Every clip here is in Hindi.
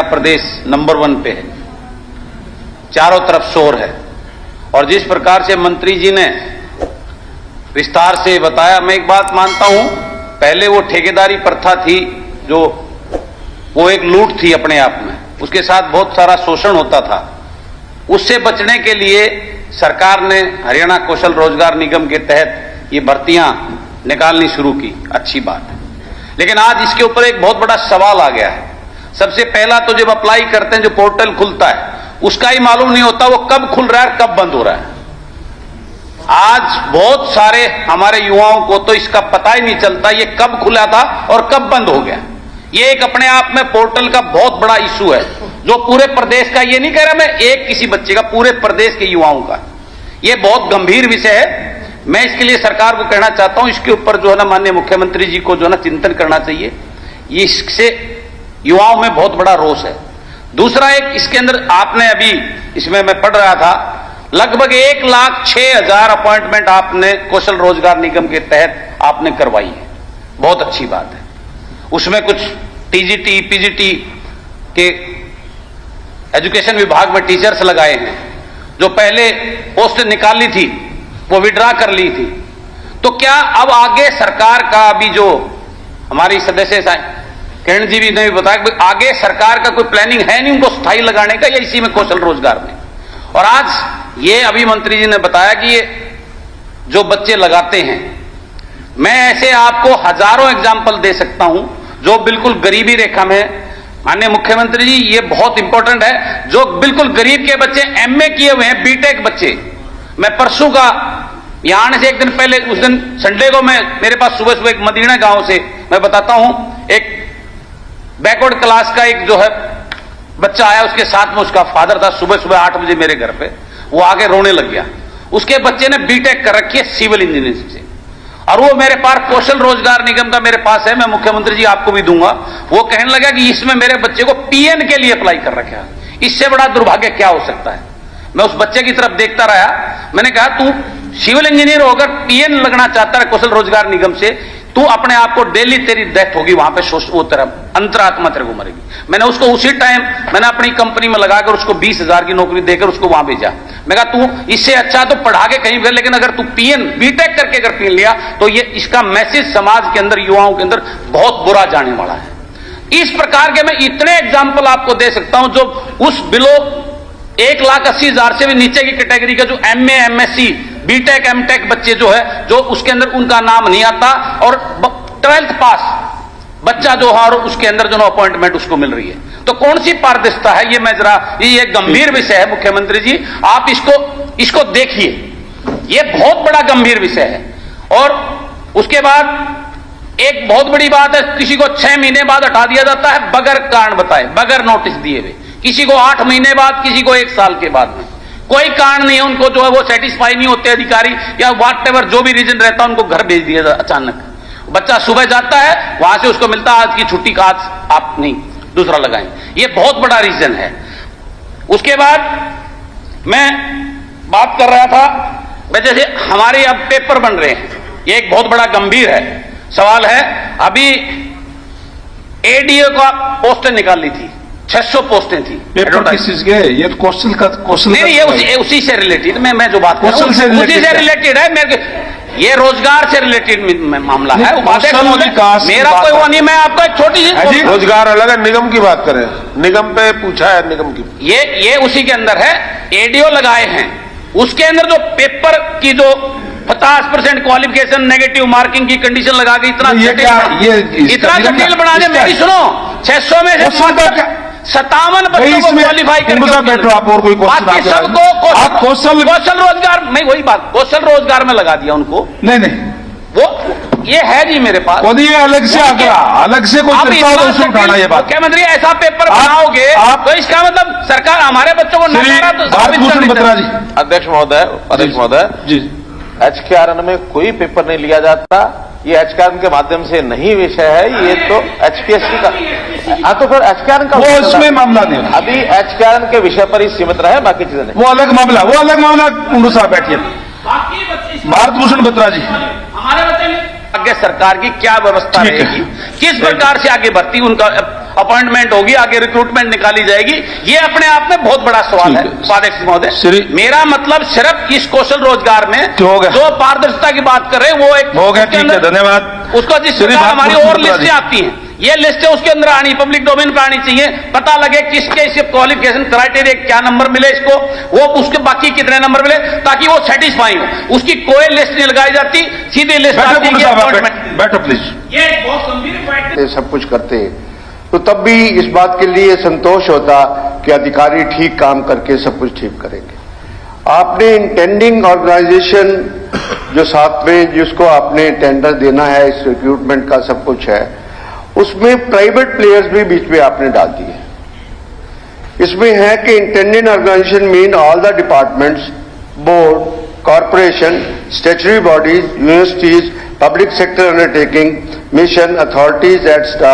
प्रदेश नंबर 1 पे है, चारों तरफ शोर है। और जिस प्रकार से मंत्री जी ने विस्तार से बताया, मैं एक बात मानता हूं, पहले वो ठेकेदारी प्रथा थी, जो वो एक लूट थी अपने आप में, उसके साथ बहुत सारा शोषण होता था। उससे बचने के लिए सरकार ने हरियाणा कौशल रोजगार निगम के तहत ये भर्तियां निकालनी शुरू की, अच्छी बात है। लेकिन आज इसके ऊपर एक बहुत बड़ा सवाल आ गया है। सबसे पहला तो जब अप्लाई करते हैं, जो पोर्टल खुलता है, उसका ही मालूम नहीं होता वो कब खुल रहा है, कब बंद हो रहा है। आज बहुत सारे हमारे युवाओं को तो इसका पता ही नहीं चलता ये कब खुला था और कब बंद हो गया। ये एक अपने आप में पोर्टल का बहुत बड़ा इशू है, जो पूरे प्रदेश का, ये नहीं कह रहा मैं एक किसी बच्चे का, पूरे प्रदेश के युवाओं का ये बहुत गंभीर विषय है। मैं इसके लिए सरकार को कहना चाहता हूं, इसके ऊपर जो है ना माननीय मुख्यमंत्री जी को जो है ना चिंतन करना चाहिए। ये इससे युवाओं में बहुत बड़ा रोष है। दूसरा, एक इसके अंदर आपने अभी, इसमें मैं पढ़ रहा था, लगभग 1,06,000 अपॉइंटमेंट आपने कौशल रोजगार निगम के तहत आपने करवाई है, बहुत अच्छी बात है। उसमें कुछ टीजीटी, पीजीटी के एजुकेशन विभाग में टीचर्स लगाए हैं, जो पहले पोस्ट निकाली थी वो विड्रा कर ली थी। तो क्या अब आगे सरकार का, अभी जो हमारी सदस्य किरण जी भी ने बताया कि आगे सरकार का कोई प्लानिंग है नहीं उनको स्थायी लगाने का, या इसी में कौशल रोजगार में। और आज ये अभी मंत्री जी ने बताया कि ये जो बच्चे लगाते हैं, मैं ऐसे आपको हजारों एग्जाम्पल दे सकता हूं जो बिल्कुल गरीबी रेखा में, माननीय मुख्यमंत्री जी ये बहुत इंपॉर्टेंट है, जो बिल्कुल गरीब के बच्चे, एमए किए हुए हैं, बीटेक बच्चे। मैं परसों का, यहां आने से एक दिन पहले, उस दिन संडे को मेरे पास सुबह सुबह एक मदीना गांव से मैं बताता हूं, एक बैकवर्ड क्लास का एक जो है बच्चा आया, उसके साथ में उसका फादर था। सुबह सुबह 8 बजे मेरे घर पे वो आके रोने लग गया। उसके बच्चे ने बीटेक कर रखी है सिविल इंजीनियरिंग से, और वो मेरे पास कौशल रोजगार निगम का मेरे पास है, मैं मुख्यमंत्री जी आपको भी दूंगा। वो कहने लगा कि इसमें मेरे बच्चे को पीएन के लिए अप्लाई कर रखा है, इससे बड़ा दुर्भाग्य क्या हो सकता है। मैं उस बच्चे की तरफ देखता रहा, मैंने कहा तू सिविल इंजीनियर होकर पीएन लगना चाहता है कौशल रोजगार निगम से, तू अपने आप को, डेली तेरी डेथ होगी वहां पे, वो तेरा अंतरात्मा तेरे को मरेगी। मैंने उसको उसी टाइम मैंने अपनी कंपनी में लगाकर उसको 20,000 की नौकरी देकर उसको वहां भेजा। मैं कहा तू इससे अच्छा तो पढ़ा के कहीं भी, लेकिन अगर तू पीएन बीटेक करके अगर पीएन लिया तो ये इसका मैसेज समाज के अंदर, युवाओं के अंदर बहुत बुरा जाने वाला है। इस प्रकार के मैं इतने एग्जाम्पल आपको दे सकता हूं, जो उस बिलो 1,80,000 से भी नीचे की कैटेगरी का जो एमए, एमएससी, बीटेक, एमटेक बच्चे जो है, जो उसके अंदर उनका नाम नहीं आता, और 12th पास बच्चा जो है, और उसके अंदर जो अपॉइंटमेंट उसको मिल रही है। तो कौन सी पारदर्शिता है ये? मैं जरा, ये गंभीर विषय है मुख्यमंत्री जी, आप इसको देखिए, ये बहुत बड़ा गंभीर विषय है। और उसके बाद एक बहुत बड़ी बात है, किसी को 6 महीने बाद हटा दिया जाता है बगैर कारण बताए, बगैर नोटिस दिए हुए, किसी को 8 महीने बाद, किसी को 1 साल के बाद में, कोई कारण नहीं है उनको, जो है वो सेटिस्फाई नहीं होते अधिकारी, या व्हाट एवर जो भी रीजन रहता है, उनको घर भेज दिया जाता अचानक। बच्चा सुबह जाता है, वहां से उसको मिलता है आज की छुट्टी का, आज आप नहीं, दूसरा लगाएं। ये बहुत बड़ा रीजन है। उसके बाद मैं बात कर रहा था, जैसे हमारे अब पेपर बन रहे हैं, ये एक बहुत बड़ा गंभीर है सवाल है। अभी एडीए का पोस्टें निकाली थी, 600 पोस्टें थी। पेपर किस चीज के? ये कौशल नहीं, ये उसी से रिलेटेड, मैं जो बात कर रहा हूं उसी से रिलेटेड है। मेरे ये रोजगार से रिलेटेड मामला है। मेरा कोई वो नहीं, मैं आपको एक छोटी सी, रोजगार अलग है, निगम की बात करें, निगम पे पूछा है, निगम की ये उसी के अंदर है। एडीओ लगाए हैं, उसके अंदर जो पेपर की जो 50% क्वालिफिकेशन, नेगेटिव मार्किंग की कंडीशन लगा के इतना जटिल बना दे। मेरी सुनो, 600 में से 57 बच्चों को क्वालिफाई करके बैठो आप, और कोई बाकी सबको कौशल रोजगार, मैं वही बात, कौशल रोजगार में लगा दिया उनको। नहीं, वो ये है जी मेरे पास, अलग से आंकड़ा, अलग से कोई उठाना। ये बात मुख्यमंत्री ऐसा पेपर बनाओगे तो इसका मतलब सरकार हमारे बच्चों को अध्यक्ष महोदय जी, HKRN में कोई पेपर नहीं लिया जाता, ये HKRN के माध्यम से नहीं विषय है, ये तो HPSC का। हाँ, तो फिर HKRN का वो उसमें मामला नहीं, अभी HKRN के विषय पर ही सीमित रहे, बाकी चीजें नहीं। वो अलग मामला कुंडू साहब बैठिए। भारत भूषण बत्रा जी, हमारे बच्चे आगे सरकार की क्या व्यवस्था रहेगी, किस प्रकार से आगे बढ़ती, उनका अपॉइंटमेंट होगी, आगे रिक्रूटमेंट निकाली जाएगी। ये अपने आप में बहुत बड़ा सवाल है उपाध्यक्ष महोदय। मेरा मतलब सिर्फ इस कौशल रोजगार में जो पारदर्शिता की बात कर रहे हैं वो एक हो गया, ठीक है, धन्यवाद। उसको जिस प्रकार हमारी और लिस्टें आती हैं, ये लिस्टें उसके अंदर आनी, पब्लिक डोमेन पर आनी चाहिए, पता लगे किसके इसे क्वालिफिकेशन क्राइटेरिया क्या नंबर मिले इसको, वो उसके बाकी कितने नंबर मिले, ताकि वो सेटिस्फाई हो। उसकी कोई लिस्ट नहीं लगाई जाती, सीधी लिस्ट आती है। बैठो प्लीज। ये बहुत गंभीर पॉइंट है। सब कुछ करते हैं तो तब भी इस बात के लिए संतोष होता कि अधिकारी ठीक काम करके सब कुछ ठीक करेंगे। आपने इंटेंडिंग ऑर्गेनाइजेशन जो साथ में जिसको आपने टेंडर देना है, इस रिक्रूटमेंट का सब कुछ है, उसमें प्राइवेट प्लेयर्स भी बीच में आपने डाल दिए। इसमें है कि independent organisation mean all the departments, board, corporation, statutory bodies, universities, public sector undertaking, mission, authorities, etc.,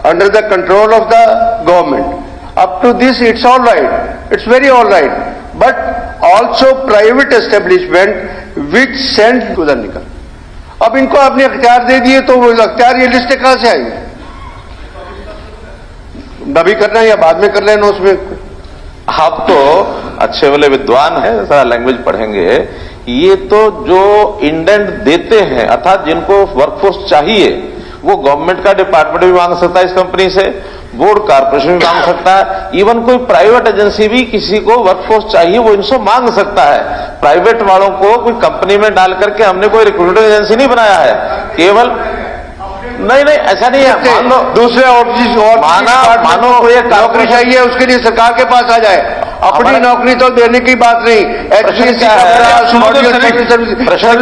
under the control of the government. Up to this, it's all right. It's very all right. But also private establishment which send to the निकल। अब इनको आपने अख्तियार दे दिए तो वो अख्तियार ये लिस्ट कहां से आएगी? अभी करना है या बाद में कर लेना उसमें? आप तो अच्छे वाले विद्वान हैं, सारा लैंग्वेज पढ़ेंगे। ये तो जो इंडेंट देते हैं, अर्थात जिनको वर्कफोर्स चाहिए, वो गवर्नमेंट का डिपार्टमेंट भी मांग सकता है इस कंपनी से, बोर्ड कॉर्पोरेशन भी मांग सकता है, इवन कोई प्राइवेट एजेंसी भी किसी को वर्कफोर्स चाहिए वो इनसे मांग सकता है। प्राइवेट वालों को कोई कंपनी में डाल करके हमने कोई रिक्रूटिंग एजेंसी नहीं बनाया है, केवल नहीं ऐसा नहीं है। मान लो दूसरे और मानो कोई एक नौकरी चाहिए उसके लिए सरकार के पास आ जाए, अपनी नौकरी तो देने की बात नहीं। प्रश्न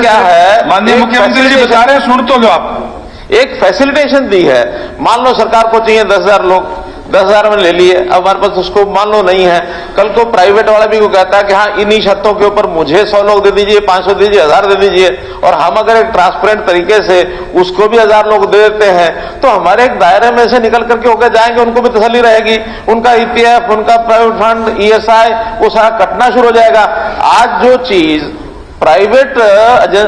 क्या है, माननीय मुख्यमंत्री जी बता रहे हैं, सुन तो लो आप। एक फैसिलिटेशन दी है, मान लो सरकार को चाहिए 10,000 लोग, 10,000 में ले लिए, अब हमारे पास उसको मान लो नहीं है, कल को प्राइवेट वाला भी को कहता है कि हाँ इन्हीं शर्तों के ऊपर मुझे 100 लोग दे दीजिए, 500 दे दीजिए, 1000 दे दीजिए, और हम अगर एक ट्रांसपेरेंट तरीके से उसको भी 1000 लोग दे देते हैं तो हमारे एक दायरे में से निकल करके होकर जाएंगे, उनको भी तसल्ली रहेगी, उनका ईपीएफ, उनका प्राइवेट फंड, ईएसआई वो सारा कटना शुरू हो जाएगा। आज जो चीज प्राइवेट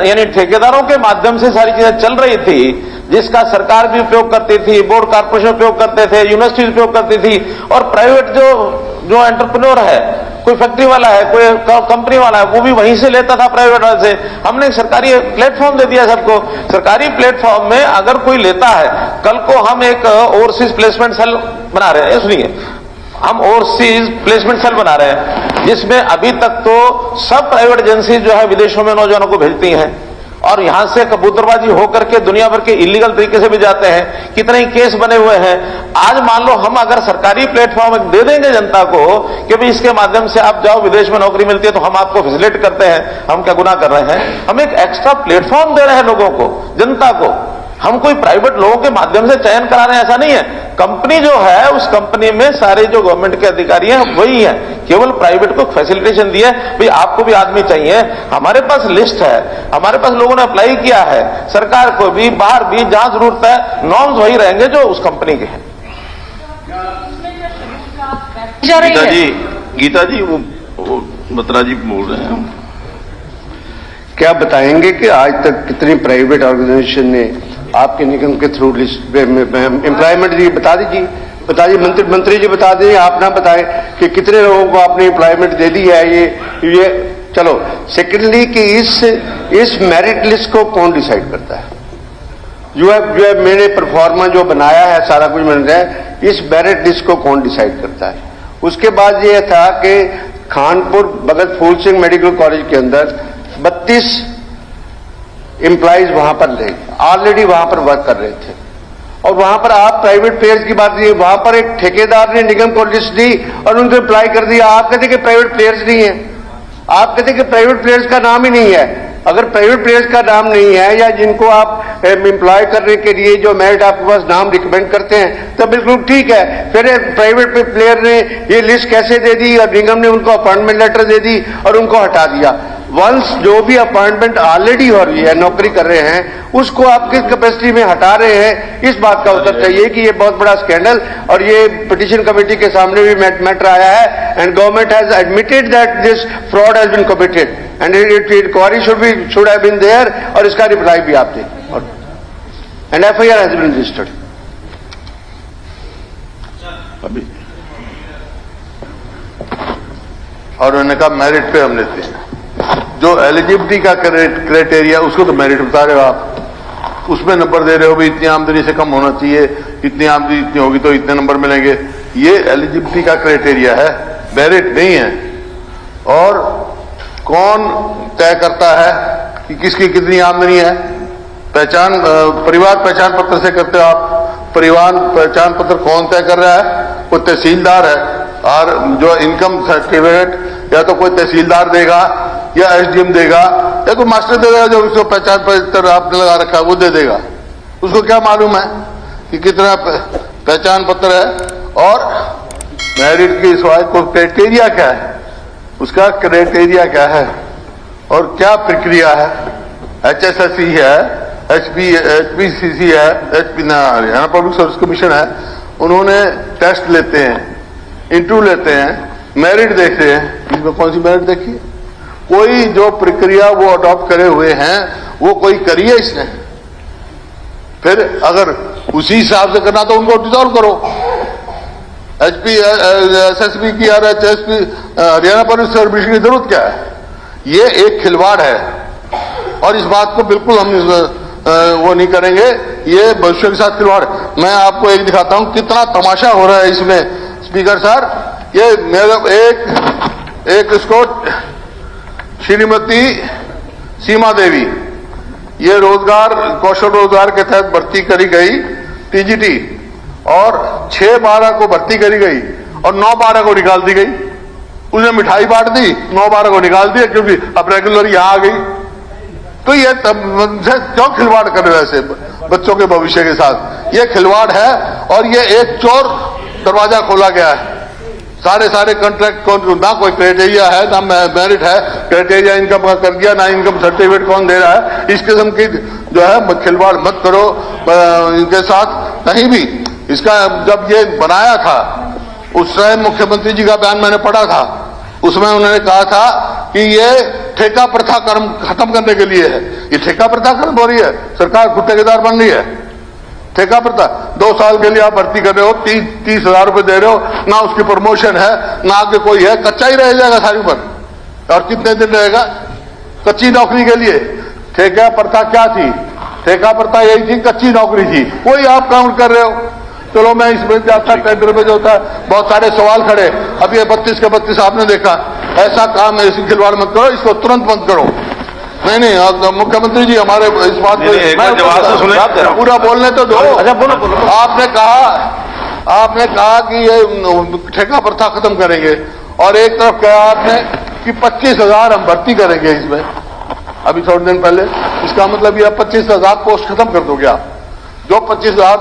यानी ठेकेदारों के माध्यम से सारी चीजें चल रही थी, जिसका सरकार भी उपयोग करती थी, बोर्ड कॉर्पोरेशन उपयोग करते थे, यूनिवर्सिटी उपयोग करती थी, और प्राइवेट जो एंटरप्रेन्योर है, कोई फैक्ट्री वाला है, कोई कंपनी वाला है, वो भी वहीं से लेता था प्राइवेट वाले से। हमने एक सरकारी प्लेटफॉर्म दे दिया सबको। सरकारी प्लेटफॉर्म में अगर कोई लेता है, कल को हम एक ओवरसीज प्लेसमेंट सेल बना रहे हैं, सुनिए, हम ओवरसीज प्लेसमेंट सेल बना रहे हैं, जिसमें अभी तक तो सब प्राइवेट एजेंसी जो है विदेशों में नौजवानों को भेजती हैं और यहां से कबूतरबाजी होकर के दुनिया भर के इलीगल तरीके से भी जाते हैं, कितने ही केस बने हुए हैं। आज मान लो हम अगर सरकारी प्लेटफॉर्म दे देंगे जनता को कि भाई इसके माध्यम से आप जाओ, विदेश में नौकरी मिलती है, तो हम आपको फैसिलिटेट करते हैं, हम क्या गुनाह कर रहे हैं? हम एक एक्स्ट्रा प्लेटफॉर्म दे रहे हैं लोगों को, जनता को। हम कोई प्राइवेट लोगों के माध्यम से चयन करा रहे हैं ऐसा नहीं है। कंपनी जो है उस कंपनी में सारे जो गवर्नमेंट के अधिकारी हैं वही है, केवल प्राइवेट को फैसिलिटेशन दी है, भाई आपको भी आदमी चाहिए, हमारे पास लिस्ट है, हमारे पास लोगों ने अप्लाई किया है, सरकार को भी बाहर भी जहां जरूरत है नॉर्म्स वही रहेंगे जो उस कंपनी के हैं। गीता जी वो बत्रा जी बोल रहे हैं, क्या बताएंगे कि आज तक कितनी प्राइवेट ऑर्गेनाइजेशन ने आपके निगम के थ्रू लिस्ट एम्प्लॉयमेंट दी? बता दीजिए मंत्री जी बता दीजिए, आप ना बताएं कि कितने लोगों को आपने एम्प्लॉयमेंट दे दी है। ये चलो, सेकेंडली कि इस मेरिट लिस्ट को कौन डिसाइड करता है? जो है मैंने परफॉर्मा जो बनाया है, सारा कुछ बन रहा है, इस मेरिट लिस्ट को कौन डिसाइड करता है? उसके बाद ये था कि खानपुर भगत फूल सिंह मेडिकल कॉलेज के अंदर 32 एम्प्लॉइज वहां पर रहे, ऑलरेडी वहां पर वर्क कर रहे थे, और वहां पर आप प्राइवेट प्लेयर्स की बात की, वहां पर एक ठेकेदार ने निगम को लिस्ट दी और उनको अप्लाई कर दिया। आप कहते कि प्राइवेट प्लेयर्स नहीं है, आप कहते कि प्राइवेट प्लेयर्स का नाम ही नहीं है। अगर प्राइवेट प्लेयर्स का नाम नहीं है या जिनको आप एम्प्लॉय करने के लिए जो मेरिट आपके पास नाम रिकमेंड करते हैं तो बिल्कुल ठीक है। फिर प्राइवेट प्लेयर ने ये लिस्ट कैसे दे दी और निगम ने उनको अपॉइंटमेंट लेटर दे दी और उनको हटा दिया। वंस जो भी अपॉइंटमेंट ऑलरेडी हो रही है, नौकरी कर रहे हैं, उसको आप किस कैपेसिटी में हटा रहे हैं, इस बात का उत्तर चाहिए कि ये बहुत बड़ा स्कैंडल, और ये पिटीशन कमेटी के सामने भी मैटर आया है, and government has admitted that this fraud has been committed and inquiry should have been there, और इसका रिप्लाई भी आप दें, and FIR has been registered. और उन्होंने कहा मेरिट पे हम लेते हैं। जो एलिजिबिलिटी का क्राइटेरिया, उसको तो मेरिट बता रहे हो आप, उसमें नंबर दे रहे हो भी इतनी आमदनी से कम होना चाहिए, इतनी आमदनी इतनी होगी तो इतने नंबर मिलेंगे। ये एलिजिबिलिटी का क्राइटेरिया है, मेरिट नहीं है। और कौन तय करता है कि किसकी कितनी आमदनी है? परिवार पहचान पत्र से करते हो आप। परिवार पहचान पत्र कौन तय कर रहा है? कोई तहसीलदार है, और जो इनकम सर्टिफिकेट या तो कोई तहसीलदार देगा या एसडीएम देगा या कोई मास्टर देगा, जो उसको पहचान पत्र आपने लगा रखा है वो दे देगा। उसको क्या मालूम है कि कितना पहचान पत्र है? और मेरिट की सवाल को क्राइटेरिया क्या है, उसका क्राइटेरिया क्या है और क्या प्रक्रिया है? HSSC है, HPCC है, हरियाणा पब्लिक सर्विस कमीशन है, उन्होंने टेस्ट लेते हैं, इंटरव्यू लेते हैं, मेरिट देखते हैं। इसमें कौन सी मेरिट देखी? कोई जो प्रक्रिया वो अडॉप्ट करे हुए हैं वो कोई करी है इसने? फिर अगर उसी हिसाब से करना तो उनको डिसॉल्व करो। SSB की और HSP हरियाणा पब्लिक सर्विस की जरूरत क्या है? ये एक खिलवाड़ है और इस बात को बिल्कुल हम वो नहीं करेंगे। ये भविष्य के साथ खिलवाड़। मैं आपको एक दिखाता हूं कितना तमाशा हो रहा है इसमें। स्पीकर सर, ये मेरा एक इसको श्रीमती सीमा देवी, ये रोजगार कौशल रोजगार के तहत भर्ती करी गई TGT, और 6/12 को भर्ती करी गई और 9/12 को निकाल दी गई। उसने मिठाई बांट दी, 9/12 को निकाल दिया क्योंकि अब रेगुलर यहां आ गई। तो ये क्यों खिलवाड़ कर रहे हो ऐसे बच्चों के भविष्य के साथ? ये खिलवाड़ है और ये एक चोर दरवाजा खोला गया है। सारे कॉन्ट्रैक्ट ना कोई क्राइटेरिया है, ना मेरिट है। क्राइटेरिया इनकम का कर दिया, ना इनकम सर्टिफिकेट कौन दे रहा है। इस किस्म की जो है खिलवाड़ मत करो इनके साथ कहीं भी। इसका जब ये बनाया था उस समय मुख्यमंत्री जी का बयान मैंने पढ़ा था, उसमें उन्होंने कहा था कि ये ठेका प्रथा खत्म करने के लिए है। ये ठेका प्रथा खत्म हो रही है, सरकार खुद ठेकेदार बन रही है। ठेका प्रथा 2 साल के लिए आप भर्ती कर रहे हो, 30,000 रुपए दे रहे हो, ना उसकी प्रमोशन है ना आगे कोई है, कच्चा ही रह जाएगा सारी उम्र। और कितने दिन रहेगा कच्ची नौकरी के लिए? ठेका प्रथा क्या थी? ठेका प्रथा यही थी, कच्ची नौकरी थी। कोई आप काउंट कर रहे हो। चलो मैं इसमें जाता टेंडर में जो होता है बहुत सारे सवाल खड़े। अब ये 32 के 32 आपने देखा। ऐसा काम है, इसी खिलवाड़ मत करो, इसको तुरंत बंद करो। नहीं, मुख्यमंत्री जी हमारे इस बात को पूरा बोलने तो दो। अच्छा बोलो। आपने कहा कि ये ठेका प्रथा खत्म करेंगे और एक तरफ कहा आपने कि 25,000 हम भर्ती करेंगे इसमें अभी थोड़े दिन पहले। इसका मतलब ये 25,000 पोस्ट खत्म कर दोगे आप। जो 25,000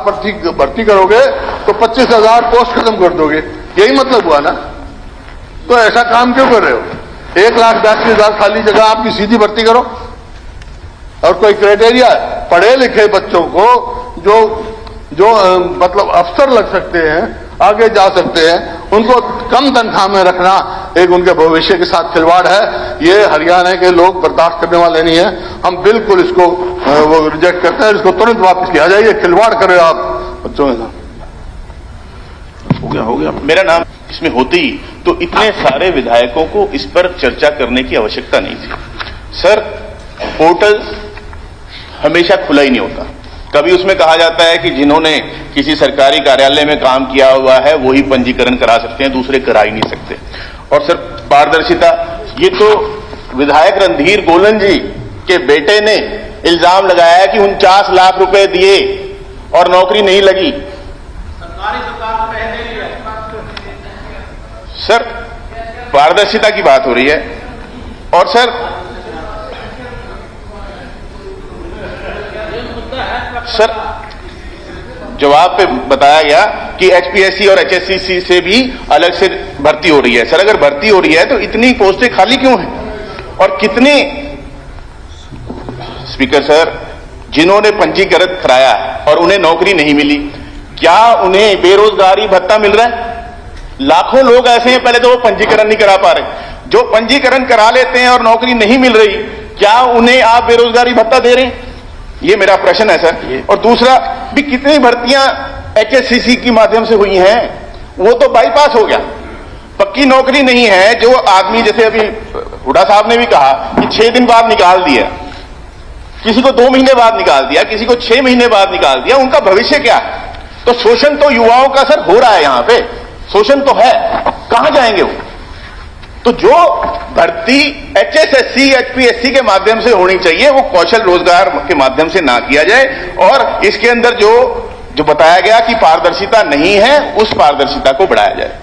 भर्ती करोगे तो 25,000 पोस्ट खत्म कर दोगे, यही मतलब हुआ ना? तो ऐसा काम क्यों कर रहे हो? 1,82,000 खाली जगह आपकी सीधी भर्ती करो। और कोई क्राइटेरिया पढ़े लिखे बच्चों को जो मतलब अफसर लग सकते हैं, आगे जा सकते हैं, उनको कम तनख्वाह में रखना एक उनके भविष्य के साथ खिलवाड़ है। ये हरियाणा के लोग बर्दाश्त करने वाले नहीं है। हम बिल्कुल इसको वो रिजेक्ट करते हैं। इसको तुरंत वापस किया जाए। ये खिलवाड़ कर रहे हो आप बच्चों के साथ। हो गया। मेरा नाम इसमें होते ही तो इतने सारे विधायकों को इस पर चर्चा करने की आवश्यकता नहीं थी। सर, पोर्टल हमेशा खुला ही नहीं होता। कभी उसमें कहा जाता है कि जिन्होंने किसी सरकारी कार्यालय में काम किया हुआ है वही पंजीकरण करा सकते हैं, दूसरे करा ही नहीं सकते। और सर, पारदर्शिता, ये तो विधायक रणधीर गोलन जी के बेटे ने इल्जाम लगाया है कि 49 लाख रुपए दिए और नौकरी नहीं लगी। सर, पारदर्शिता की बात हो रही है। और सर जवाब पे बताया गया कि HPSC और HSCC से भी अलग से भर्ती हो रही है। सर, अगर भर्ती हो रही है तो इतनी पोस्टें खाली क्यों हैं? और कितने स्पीकर सर, जिन्होंने पंजीकरण कराया और उन्हें नौकरी नहीं मिली, क्या उन्हें बेरोजगारी भत्ता मिल रहा है? लाखों लोग ऐसे हैं, पहले तो वो पंजीकरण नहीं करा पा रहे। जो पंजीकरण करा लेते हैं और नौकरी नहीं मिल रही, क्या उन्हें आप बेरोजगारी भत्ता दे रहे हैं? ये मेरा प्रश्न है सर। और दूसरा भी, कितनी भर्तियां HSCC के माध्यम से हुई हैं, वो तो बाईपास हो गया। पक्की नौकरी नहीं है। जो आदमी, जैसे अभी हुड्डा साहब ने भी कहा कि 6 दिन बाद निकाल दिया, किसी को 2 महीने बाद निकाल दिया, किसी को 6 महीने बाद निकाल दिया, उनका भविष्य क्या है? तो शोषण तो युवाओं का सर हो रहा है, यहां पे शोषण तो है, कहां जाएंगे वो? तो जो भर्ती HSSC HPSC के माध्यम से होनी चाहिए वो कौशल रोजगार के माध्यम से ना किया जाए, और इसके अंदर जो बताया गया कि पारदर्शिता नहीं है, उस पारदर्शिता को बढ़ाया जाए।